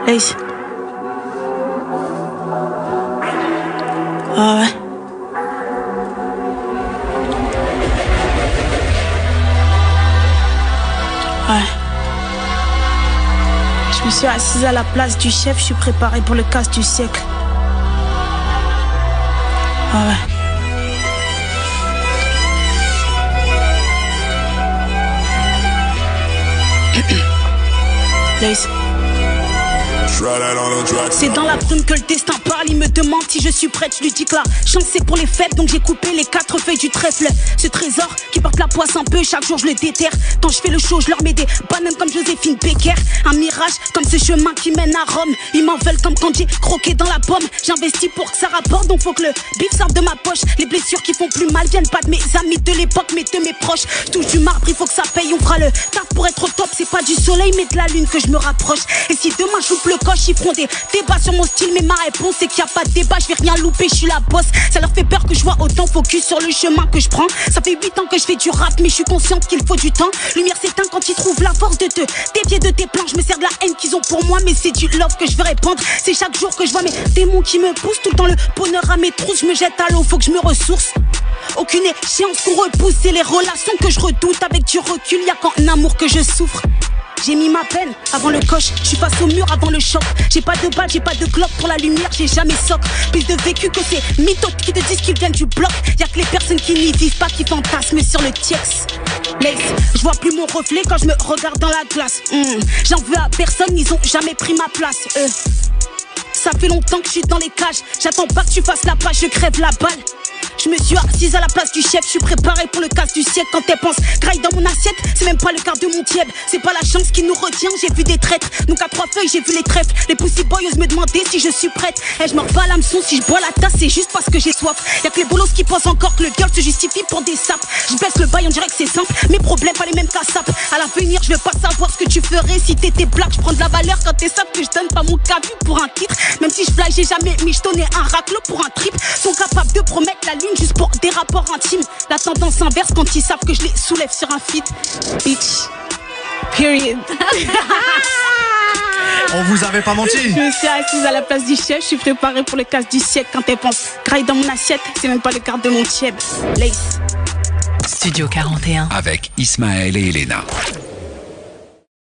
Lace. Ah ouais. Ouais. Je me suis assise à la place du chef, je suis préparée pour le casse du siècle. Ah ouais. Lace. C'est dans la brume que le destin parle. Il me demande si je suis prête. Je lui dis que la chance c'est pour les faibles. Donc j'ai coupé les 4 feuilles du trèfle. Ce trésor qui porte la poisse un peu. Chaque jour je le déterre. Quand je fais le show je leur mets des bananes comme Joséphine Becker. Un mirage comme ce chemin qui mène à Rome. Ils m'en veulent comme quand j'ai croqué dans la pomme. J'investis pour que ça rapporte. Donc faut que le bif sorte de ma poche. Les blessures qui font plus mal viennent pas de mes amis de l'époque mais de mes proches. Touche du marbre, il faut que ça paye. On fera le taf pour être au top. C'est pas du soleil mais de la lune que je me rapproche. Et si demain je loupe le coche, ils feront des débats sur mon style. Mais ma réponse c'est qu'il n'y a pas de débat. Je vais rien louper, je suis la boss. Ça leur fait peur que je vois autant focus sur le chemin que je prends. Ça fait 8 ans que je fais du rap mais je suis consciente qu'il faut du temps. Lumière s'éteint quand ils trouvent la force de te dévier de tes plans. Je me sers de la haine qu'ils ont pour moi mais c'est du love que je veux répandre. C'est chaque jour que je vois mes démons qui me poussent. Tout le temps le bonheur à mes trousses. Je me jette à l'eau, faut que je me ressource. Aucune échéance qu'on repousse. C'est les relations que je redoute. Avec du recul, y'a qu'en amour que je souffre. J'ai mis ma peine avant le coche, je suis face au mur avant le choc. J'ai pas de balle, j'ai pas de clope pour la lumière, j'ai jamais soc. Plus de vécu que ces mythos qui te disent qu'ils viennent du bloc. Y'a que les personnes qui n'y vivent pas qui fantasment sur le tiex. Lace, je vois plus mon reflet quand je me regarde dans la glace. J'en veux à personne, ils ont jamais pris ma place. Ça fait longtemps que je suis dans les cages. J'attends pas que tu fasses la page, je crève la balle. Je me suis assise à la place du chef, je suis préparée pour le casse du siècle. Quand elle pense graille dans mon assiette, c'est même pas le quart de mon tiède. C'est pas la chance qui nous retient, j'ai vu des traîtres. Donc à 3 feuilles, j'ai vu les trèfles. Les pussy boys osent me demander si je suis prête. Et je me repars l'hameçon, si je bois la tasse, c'est juste parce que j'ai soif. Y'a que les bolos qui pensent encore que le viol se justifie pour des sapes. Je baisse le bail, on dirait que c'est simple. Mes problèmes, pas les mêmes qu'à sap. À l'avenir, je veux pas savoir ce que tu ferais si t'étais black. Je prends de la valeur quand t'es sap que je donne pas mon cabu pour un titre. Même si je fly, j'ai jamais michetonné un raclo pour un trip. Sont capables de promettre la lune juste pour des rapports intimes. La tendance inverse quand ils savent que je les soulève sur un feat. Bitch. Period. On vous avait pas menti. Je me suis assise à la place du chef, je suis préparée pour le casse du siècle. Quand elle pense graille dans mon assiette, c'est même pas le quart de mon tiède. Lace. Studio 41 avec Ismaël et Elena.